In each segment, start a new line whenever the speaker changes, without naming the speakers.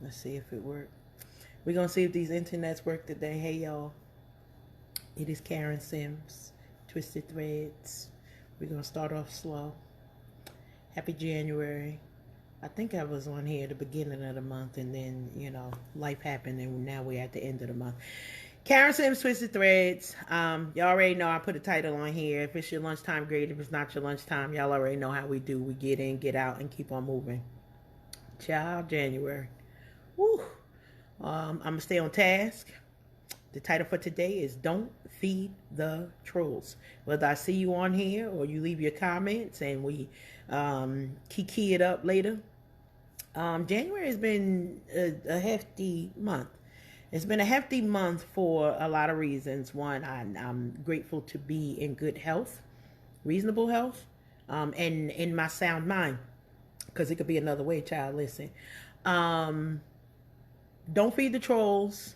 Let's see if it worked. We're going to see if these internets work today. Hey, y'all. It is Karen Sims, Twisted Threads. We're going to start off slow. Happy January. I think I was on here at the beginning of the month, and then, life happened, and now we're at the end of the month. Karen Sims, Twisted Threads. Y'all already know I put a title on here. If it's your lunchtime, great. If it's not your lunchtime, y'all already know how we do. We get in, get out, and keep on moving. Child, January. Woo. I'm going to stay on task. The title for today is Don't Feed the Trolls. Whether I see you on here or you leave your comments and we kiki it up later. January has been a hefty month. It's been a hefty month for a lot of reasons. One, I'm grateful to be in good health, reasonable health, and in my sound mind. Because it could be another way, child. Listen. Don't feed the trolls.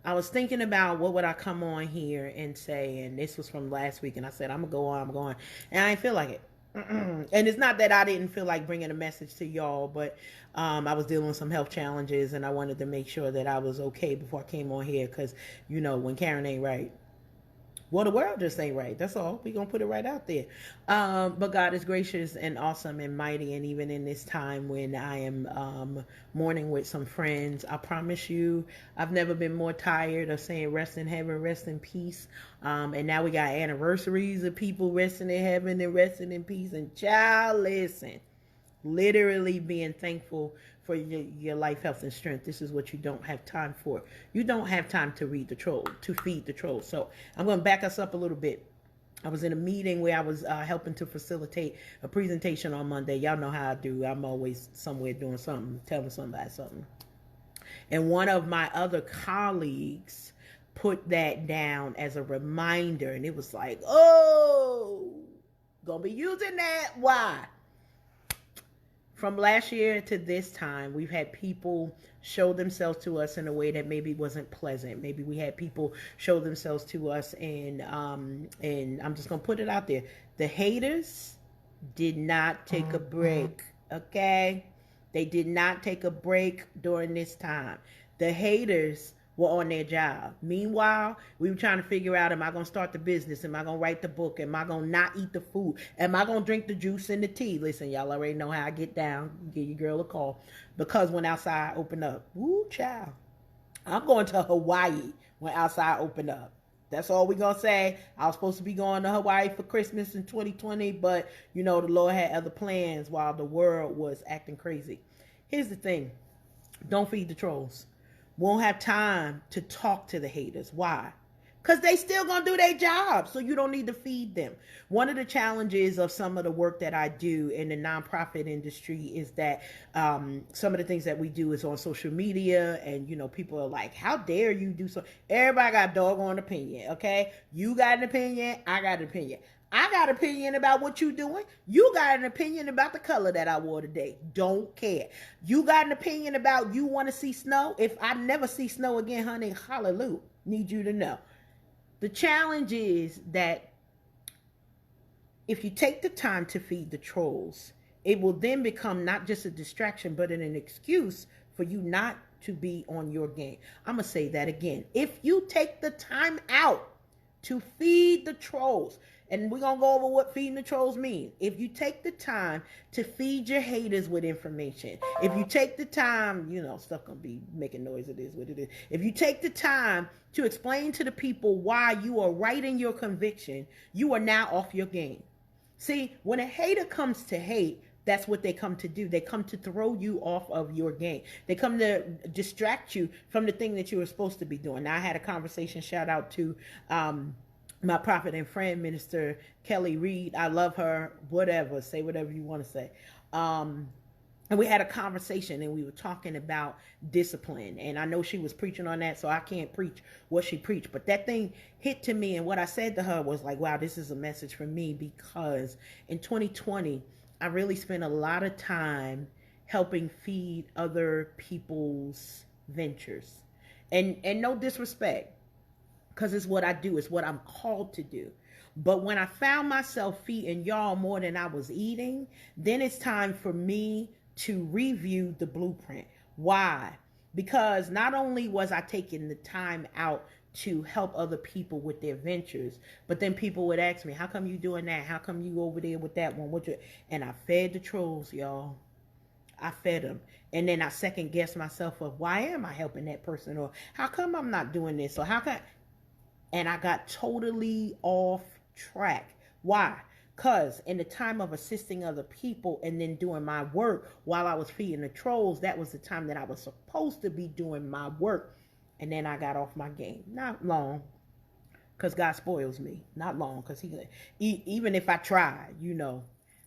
I was thinking about what would I come on here and say, and this was from last week, and I said, I'm going, and I didn't feel like it. And it's not that I didn't feel like bringing a message to y'all, but I was dealing with some health challenges, and I wanted to make sure that I was okay before I came on here, because, when Karen ain't right, well, the world just ain't right. That's all. We're going to put it right out there. But God is gracious and awesome and mighty. And even in this time when I am mourning with some friends, I promise you, I've never been more tired of saying rest in heaven, rest in peace. And now we got anniversaries of people resting in heaven and resting in peace. And child, listen, literally being thankful for your life, health, and strength. This is what you don't have time for. You don't have time to feed the troll. So I'm going to back us up a little bit. I was in a meeting where I was helping to facilitate a presentation on Monday. Y'all know how I do. I'm always somewhere doing something, telling somebody something. And one of my other colleagues put that down as a reminder. And it was like, oh, gonna be using that. Why? From last year to this time, we've had people show themselves to us in a way that maybe wasn't pleasant. Maybe we had people show themselves to us, and I'm just gonna put it out there: the haters did not take a break. Okay, they did not take a break during this time. The haters were on their job. Meanwhile, we were trying to figure out, am I going to start the business? Am I going to write the book? Am I going to not eat the food? Am I going to drink the juice and the tea? Listen, y'all already know how I get down. Give your girl a call. Because when outside open up, woo, child. I'm going to Hawaii when outside open up. That's all we're going to say. I was supposed to be going to Hawaii for Christmas in 2020, but, the Lord had other plans while the world was acting crazy. Here's the thing. Don't feed the trolls. Won't have time to talk to the haters. Why? Because they still going to do their job, so you don't need to feed them. One of the challenges of some of the work that I do in the nonprofit industry is that some of the things that we do is on social media, and, people are like, how dare you do so? Everybody got a doggone opinion, okay? You got an opinion, I got an opinion. I got an opinion about what you doing. You got an opinion about the color that I wore today. Don't care. You got an opinion about you want to see snow. If I never see snow again, honey, hallelujah. Need you to know. The challenge is that if you take the time to feed the trolls, it will then become not just a distraction, but an excuse for you not to be on your game. I'm going to say that again. If you take the time out to feed the trolls, and we're going to go over what feeding the trolls mean. If you take the time to feed your haters with information, if you take the time, stuff going to be making noise. It is what it is. If you take the time to explain to the people why you are right in your conviction, you are now off your game. See, when a hater comes to hate, that's what they come to do. They come to throw you off of your game. They come to distract you from the thing that you were supposed to be doing. Now, I had a conversation, shout out to my prophet and friend, Minister Kelly Reed. I love her, whatever. Say whatever you want to say. And we had a conversation, and we were talking about discipline. And I know she was preaching on that, so I can't preach what she preached. But that thing hit to me, and what I said to her was like, wow, this is a message for me, because in 2020, I really spent a lot of time helping feed other people's ventures. And no disrespect, because it's what I do. It's what I'm called to do. But when I found myself feeding y'all more than I was eating, then it's time for me to review the blueprint. Why? because not only was I taking the time out to help other people with their ventures, but then people would ask me, how come you doing that? How come you over there with that one? And I fed the trolls, y'all. I fed them. And then I second guessed myself of, why am I helping that person? Or how come I'm not doing this? Or how come? And I got totally off track. Why? Because in the time of assisting other people and then doing my work while I was feeding the trolls, that was the time that I was supposed to be doing my work. And then I got off my game. Not long, because God spoils me. Not long, because even if I try,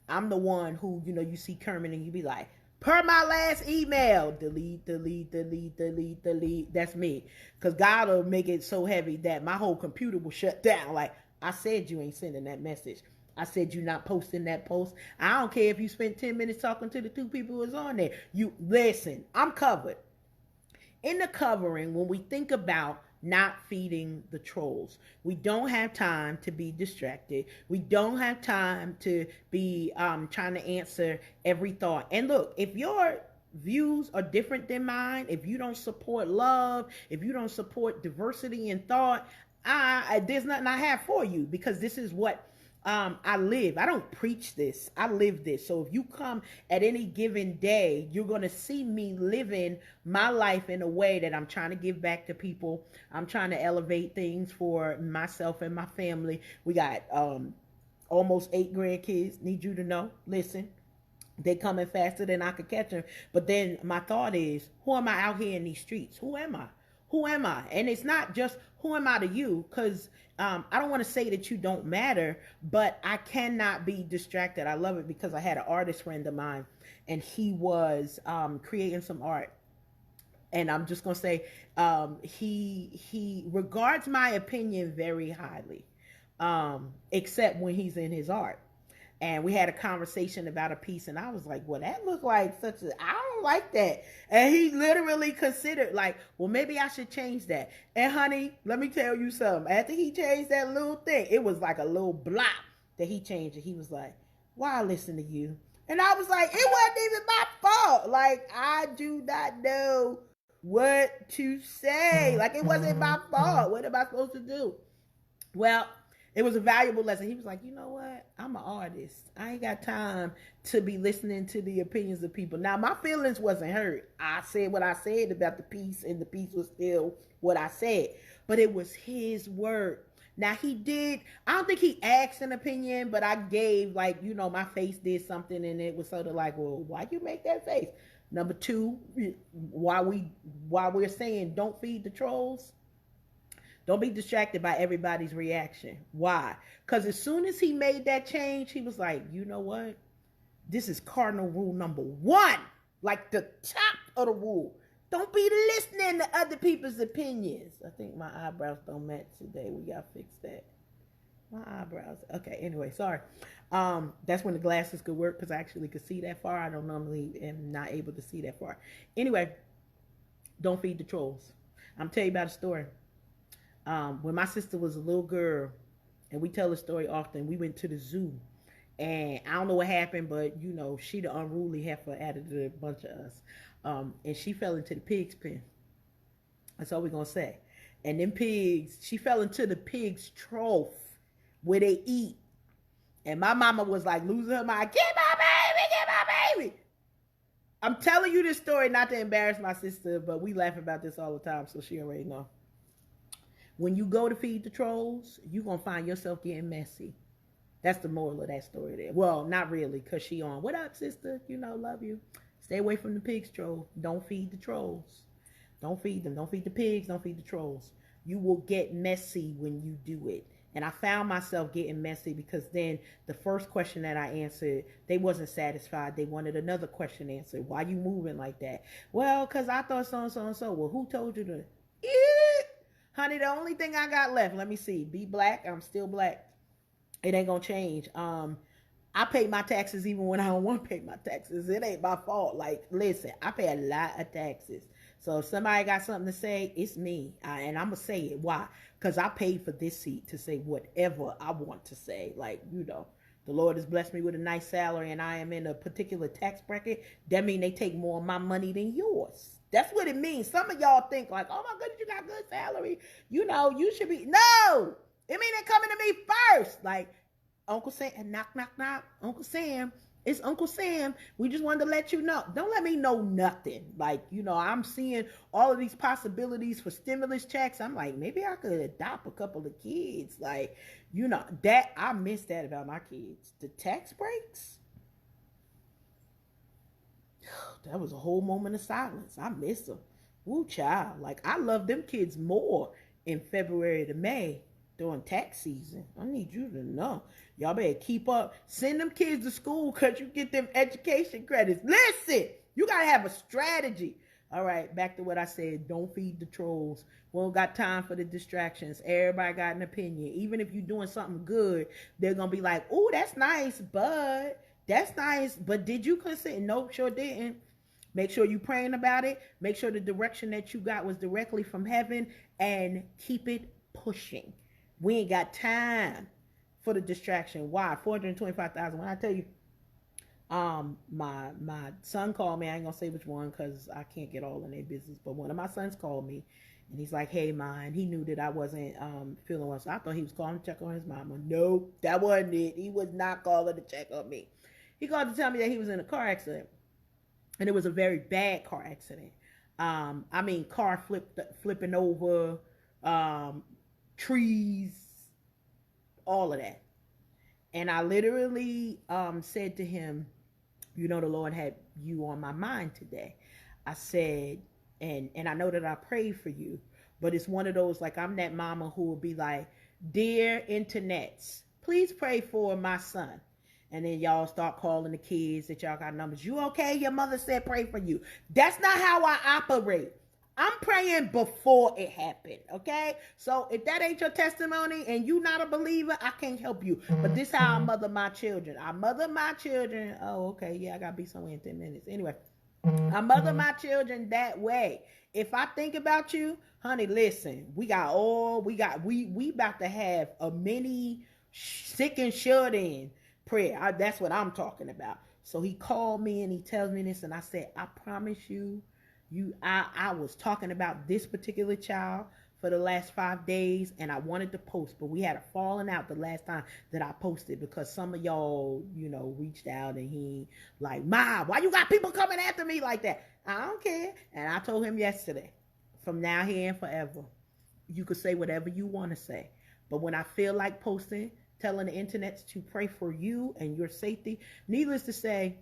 I'm the one who, you see Kermit and you be like, per my last email, delete, delete, delete, delete, delete. That's me. Because God will make it so heavy that my whole computer will shut down. Like, I said you ain't sending that message. I said you not posting that post. I don't care if you spent 10 minutes talking to the 2 people who was on there. You listen, I'm covered. In the covering, when we think about not feeding the trolls, we don't have time to be distracted. We don't have time to be trying to answer every thought. And look, if your views are different than mine, if you don't support love, if you don't support diversity in thought, there's nothing I have for you, because this is what I live. I don't preach this. I live this. So if you come at any given day, you're going to see me living my life in a way that I'm trying to give back to people. I'm trying to elevate things for myself and my family. We got almost 8 grandkids. Need you to know. Listen, they coming faster than I could catch them. But then my thought is, who am I out here in these streets? Who am I? Who am I? And it's not just who am I to you, because I don't want to say that you don't matter, but I cannot be distracted. I love it because I had an artist friend of mine, and he was creating some art. And I'm just going to say he regards my opinion very highly, except when he's in his art. And we had a conversation about a piece, and I was like, well, that looked like I don't like that. And he literally considered like, well, maybe I should change that. And honey, let me tell you something. After he changed that little thing, it was like a little block that he changed it. He was like, why I listen to you? And I was like, it wasn't even my fault. Like, I do not know what to say. Like, it wasn't my fault. What am I supposed to do? Well, it was a valuable lesson. He was like, you know what? I'm an artist. I ain't got time to be listening to the opinions of people. Now, my feelings wasn't hurt. I said what I said about the piece, and the piece was still what I said. But it was his word. Now, I don't think he asked an opinion, but I gave, like, my face did something, and it was sort of like, well, why you make that face? Number 2, while we're saying don't feed the trolls, don't be distracted by everybody's reaction. Why? Because as soon as he made that change, he was like, you know what? This is cardinal rule number 1. Like the top of the rule. Don't be listening to other people's opinions. I think my eyebrows don't match today. We got to fix that. My eyebrows. Okay, anyway, sorry. That's when the glasses could work, because I actually could see that far. I don't normally am not able to see that far. Anyway, don't feed the trolls. I'm telling you about a story. When my sister was a little girl, and we tell the story often, we went to the zoo, and I don't know what happened, but she the unruly heifer added to a bunch of us, and she fell into the pig's pen. That's all we're gonna say. And them pigs, she fell into the pig's trough where they eat, and my mama was like losing her mind. Get my baby, get my baby. I'm telling you this story not to embarrass my sister, but we laugh about this all the time, so she already know. When you go to feed the trolls, you're going to find yourself getting messy. That's the moral of that story there. Well, not really, because she on, what up, sister? Love you. Stay away from the pig's troll. Don't feed the trolls. Don't feed them. Don't feed the pigs. Don't feed the trolls. You will get messy when you do it. And I found myself getting messy because then the first question that I answered, they wasn't satisfied. They wanted another question answered. Why you moving like that? Well, because I thought so and so and so. Well, who told you to? Honey, the only thing I got left, let me see. Be black. I'm still black. It ain't gonna change. I pay my taxes even when I don't want to pay my taxes. It ain't my fault. Like, listen, I pay a lot of taxes. So if somebody got something to say, it's me. And I'm going to say it. Why? Because I paid for this seat to say whatever I want to say. Like, the Lord has blessed me with a nice salary and I am in a particular tax bracket. That means they take more of my money than yours. That's what it means. Some of y'all think like, oh my goodness, you got good salary. You know, you should be. No, it mean they're coming to me first. Like Uncle Sam, and knock, knock, knock. Uncle Sam, it's Uncle Sam. We just wanted to let you know. Don't let me know nothing. Like, you know, I'm seeing all of these possibilities for stimulus checks. I'm like, maybe I could adopt a couple of kids. Like, you know, that I miss that about my kids. The tax breaks. That was a whole moment of silence. I miss them. Woo, child. Like, I love them kids more in February to May during tax season. I need you to know. Y'all better keep up. Send them kids to school because you get them education credits. Listen, you got to have a strategy. All right, back to what I said. Don't feed the trolls. We don't got time for the distractions. Everybody got an opinion. Even if you're doing something good, they're going to be like, oh, that's nice, but that's nice. But did you consider? Nope, sure didn't. Make sure you're praying about it. Make sure the direction that you got was directly from heaven, and keep it pushing. We ain't got time for the distraction. Why? 425,000. When I tell you, my son called me. I ain't gonna say which one because I can't get all in their business. But one of my sons called me, and he's like, "Hey, mine." He knew that I wasn't feeling well, so I thought he was calling to check on his mama. Nope, that wasn't it. He was not calling to check on me. He called to tell me that he was in a car accident. And it was a very bad car accident. I mean, car flipping over, trees, all of that. And I literally said to him, you know, the Lord had you on my mind today. I said, and I know that I prayed for you, but it's one of those, like, I'm that mama who will be like, dear internets, please pray for my son. And then y'all start calling the kids that y'all got numbers. You okay? Your mother said pray for you. That's not how I operate. I'm praying before it happened, okay? So if that ain't your testimony and you not a believer, I can't help you. But this is how I mother my children. I mother my children. Oh, okay. Yeah, I got to be somewhere in 10 minutes. Anyway, I mother my children that way. If I think about you, honey, listen, we about to have a mini sick and shut in prayer. That's what I'm talking about. So he called me and he tells me this, and I said, I promise you, I was talking about this particular child for the last 5 days, and I wanted to post, but we had a falling out the last time that I posted because some of y'all, you know, reached out and he like, Ma, why you got people coming after me like that? I don't care. And I told him yesterday, from now here and forever, you could say whatever you want to say, but when I feel like posting, telling the internet to pray for you and your safety. Needless to say,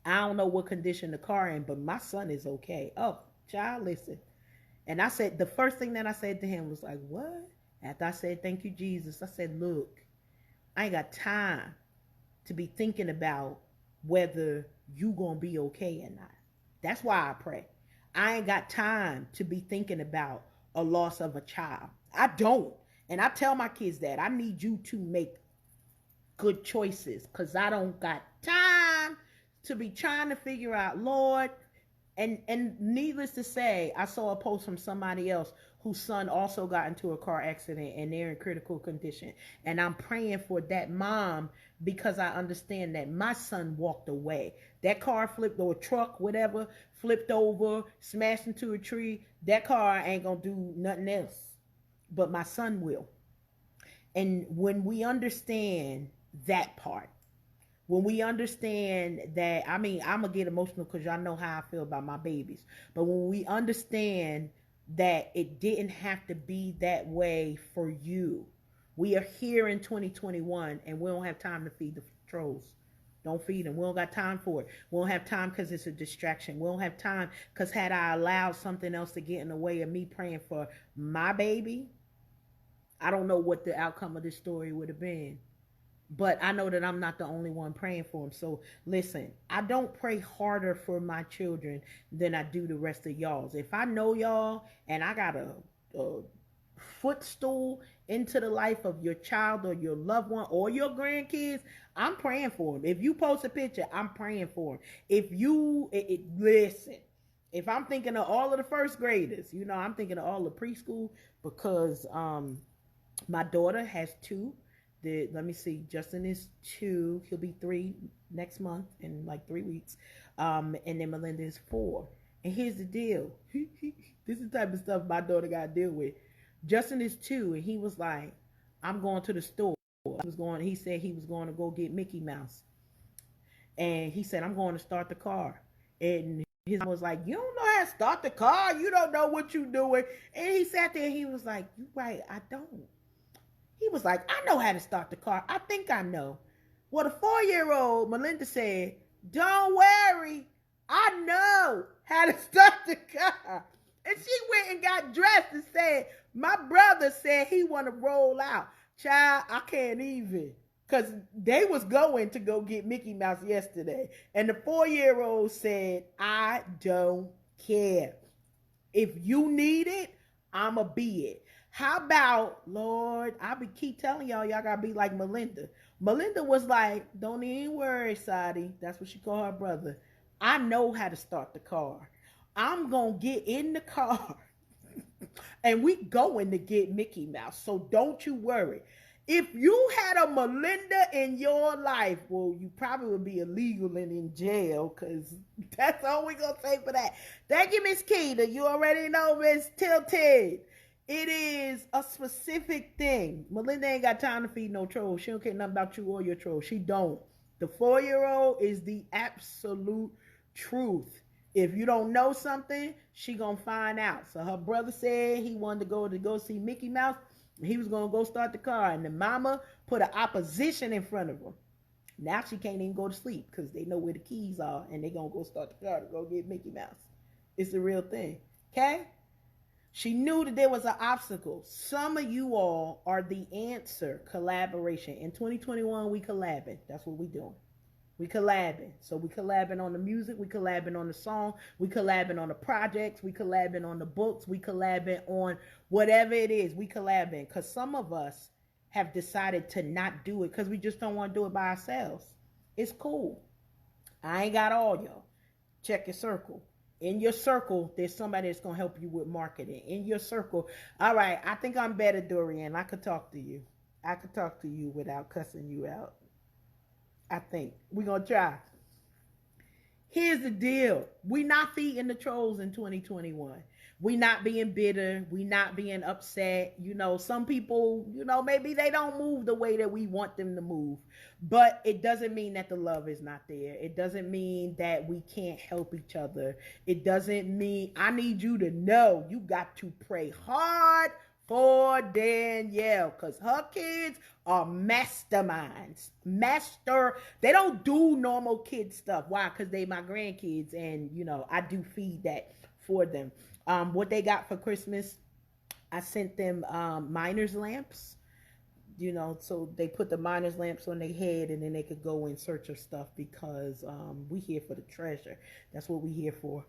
I don't know what condition the car in, but my son is okay. Oh, child, listen. And I said, the first thing that I said to him was like, what? After I said, thank you, Jesus, I said, look, I ain't got time to be thinking about whether you gonna be okay or not. That's why I pray. I ain't got time to be thinking about a loss of a child. I don't. And I tell my kids that I need you to make good choices because I don't got time to be trying to figure out, Lord. And needless to say, I saw a post from somebody else whose son also got into a car accident and they're in critical condition. And I'm praying for that mom because I understand that my son walked away. That car flipped, or truck, whatever, flipped over, smashed into a tree. That car ain't gonna do nothing else. But my son will. And when we understand that part, when we understand that, I mean, I'm going to get emotional because y'all know how I feel about my babies. But when we understand that it didn't have to be that way for you, we are here in 2021 and we don't have time to feed the trolls. Don't feed them. We don't got time for it. We don't have time because it's a distraction. We don't have time because had I allowed something else to get in the way of me praying for my baby, I don't know what the outcome of this story would have been. But I know that I'm not the only one praying for them. So listen, I don't pray harder for my children than I do the rest of y'all's. If I know y'all and I got a footstool into the life of your child or your loved one or your grandkids, I'm praying for them. If you post a picture, I'm praying for them. If you, listen, if I'm thinking of all of the first graders, you know, I'm thinking of all the preschool because my daughter has 2. Let me see, Justin is 2. He'll be 3 next month in like 3 weeks. And then Melinda is 4. And here's the deal. This is the type of stuff my daughter got to deal with. Justin is 2, and he was like, I'm going to the store. He said he was going to go get Mickey Mouse. And he said, I'm going to start the car. And his mom was like, you don't know how to start the car. You don't know what you're doing. And he sat there and he was like, you right, I don't. He was like, I know how to start the car. I think I know. Well, the 4-year-old, Melinda said, don't worry. I know how to start the car. And she went and got dressed and said, my brother said he want to roll out. Child, I can't even. Because they was going to go get Mickey Mouse yesterday. And the 4-year-old said, I don't care. If you need it, I'ma be it. How about, Lord, keep telling y'all gotta be like Melinda. Melinda was like, don't even worry, Sadie. That's what she called her brother. I know how to start the car. I'm gonna get in the car and we going to get Mickey Mouse. So don't you worry. If you had a Melinda in your life, well, you probably would be illegal and in jail, because that's all we're going to say for that. Thank you, Miss Keita. You already know, Miss Tilted. It is a specific thing. Melinda ain't got time to feed no trolls. She don't care nothing about you or your trolls. She don't. The 4-year-old is the absolute truth. If you don't know something, she going to find out. So her brother said he wanted to go see Mickey Mouse. He was going to go start the car, and the mama put an opposition in front of him. Now she can't even go to sleep because they know where the keys are, and they're going to go start the car to go get Mickey Mouse. It's the real thing, okay? She knew that there was an obstacle. Some of you all are the answer. Collaboration. In 2021, we collabing. That's what we doing. We collabing. So we collabing on the music. We collabing on the song. We collabing on the projects. We collabing on the books. We collabing on whatever it is. We collabing. Because some of us have decided to not do it because we just don't want to do it by ourselves. It's cool. I ain't got all y'all. Check your circle. In your circle, there's somebody that's going to help you with marketing. In your circle. All right. I think I'm better, Dorian. I could talk to you. I could talk to you without cussing you out. I think. We're going to try. Here's the deal. We not feeding the trolls in 2021. We not being bitter. We not being upset. You know, some people, you know, maybe they don't move the way that we want them to move. But it doesn't mean that the love is not there. It doesn't mean that we can't help each other. It doesn't mean, I need you to know you got to pray hard for Danielle, because her kids are masterminds. They don't do normal kid stuff. Why? Because they my grandkids, and you know, I do feed that for them. What they got for Christmas, I sent them miner's lamps. You know, so they put the miner's lamps on their head, and then they could go in search of stuff, because we here for the treasure. That's what we here for.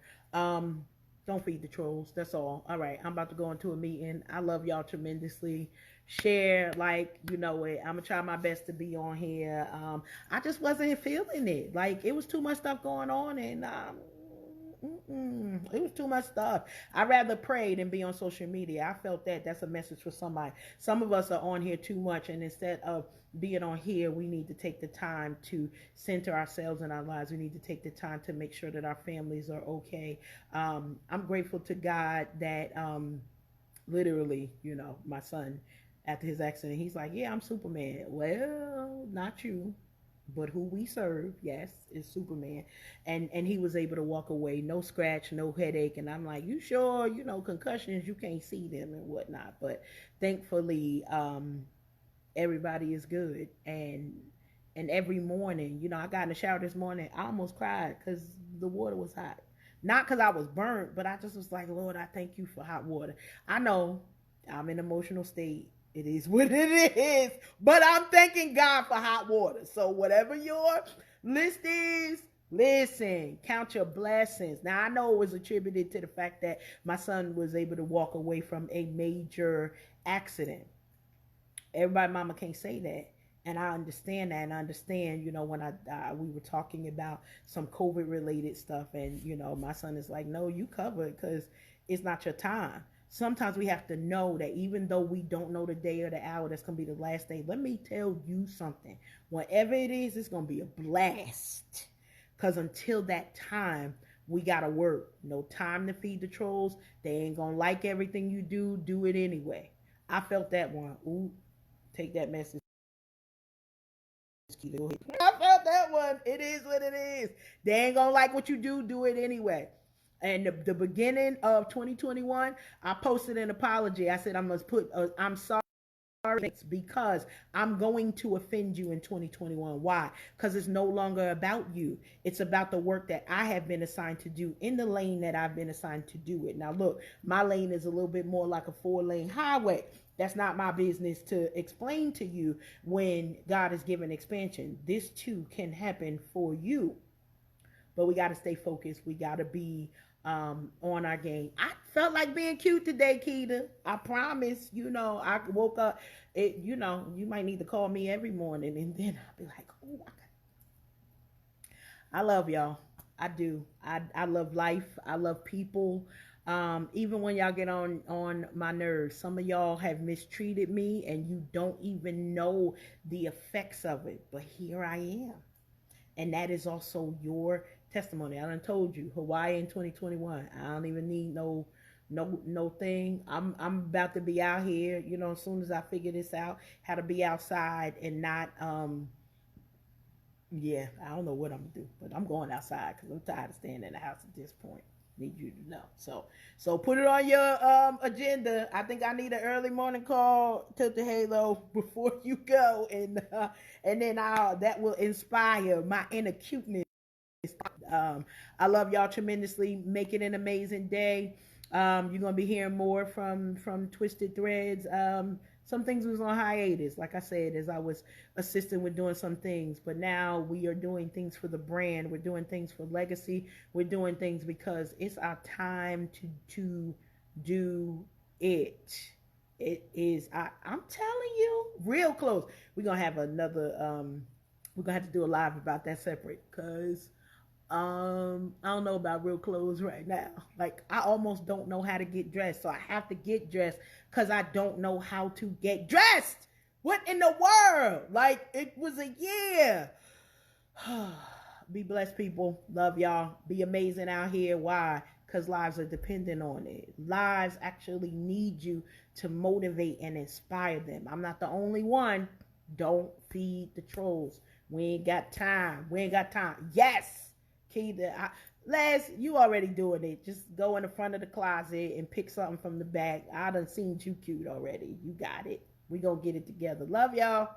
Don't feed the trolls. That's all. All right. I'm about to go into a meeting. I love y'all tremendously. Share, like, you know it. I'm going to try my best to be on here. I just wasn't feeling it. Like, it was too much stuff going on, and it was too much stuff. I'd rather pray than be on social media. I felt that. That's a message for somebody. Some of us are on here too much, and instead of being on here, we need to take the time to center ourselves in our lives. We need to take the time to make sure that our families are okay. I'm grateful to God that literally, you know, my son, after his accident, he's like, yeah, I'm Superman. Well, not you, but who we serve, yes, is Superman. And he was able to walk away, no scratch, no headache. And I'm like, you sure? You know, concussions, you can't see them and whatnot. But thankfully, everybody is good. And every morning, you know, I got in the shower this morning, I almost cried because the water was hot. Not because I was burnt, but I just was like, Lord, I thank you for hot water. I know I'm in an emotional state. It is what it is. But I'm thanking God for hot water. So whatever your list is, listen, count your blessings. Now, I know it was attributed to the fact that my son was able to walk away from a major accident. Everybody, mama can't say that. And I understand that. And I understand, you know, when we were talking about some COVID related stuff, and, you know, my son is like, no, you covered because it's not your time. Sometimes we have to know that even though we don't know the day or the hour that's going to be the last day, let me tell you something. Whatever it is, it's going to be a blast. Because until that time, We gotta work. No time to feed the trolls. They ain't gonna like everything you do. Do it anyway. I felt that one. Ooh, take that message. I felt that one. It is what it is. They ain't gonna like what you do. Do it anyway. And the beginning of 2021, I posted an apology. I said I must put. I'm sorry because I'm going to offend you in 2021. Why? Because it's no longer about you. It's about the work that I have been assigned to do in the lane that I've been assigned to do it. Now, look, my lane is a little bit more like a 4-lane highway. That's not my business to explain to you when God is giving expansion. This too can happen for you. But we got to stay focused. We got to be on our game. I felt like being cute today, Keita. I promise. I woke up. You might need to call me every morning, and then I'll be like, oh, I love y'all. I do. I love life. I love people. Even when y'all get on my nerves, some of y'all have mistreated me, and you don't even know the effects of it. But here I am. And that is also your testimony. I done told you, Hawaii in 2021. I don't even need no thing. I'm about to be out here, as soon as I figure this out, how to be outside and not I don't know what I'm gonna do, but I'm going outside because I'm tired of staying in the house at this point. Need you to know. So put it on your agenda. I think I need an early morning call to the Halo before you go, and then that will inspire my inner cuteness. I love y'all tremendously. Make it an amazing day. You're gonna be hearing more from Twisted Threads. Some things was on hiatus, like I said, as I was assisting with doing some things. But now we are doing things for the brand. We're doing things for legacy. We're doing things because it's our time to do it. It is. I'm telling you, real close. We're gonna have another. We're gonna have to do a live about that separate because. I don't know about real clothes right now. Like I almost don't know how to get dressed, so I have to get dressed because I don't know how to get dressed. What in the world? Like it was a year. Be blessed, people. Love y'all. Be amazing out here. Why? Because lives are dependent on it. Lives actually need you to motivate and inspire them. I'm not the only one. Don't feed the trolls. We ain't got time. Yes. Keita, Les, you already doing it. Just go in the front of the closet and pick something from the back. I done seen you cute already. You got it. We gonna get it together. Love y'all.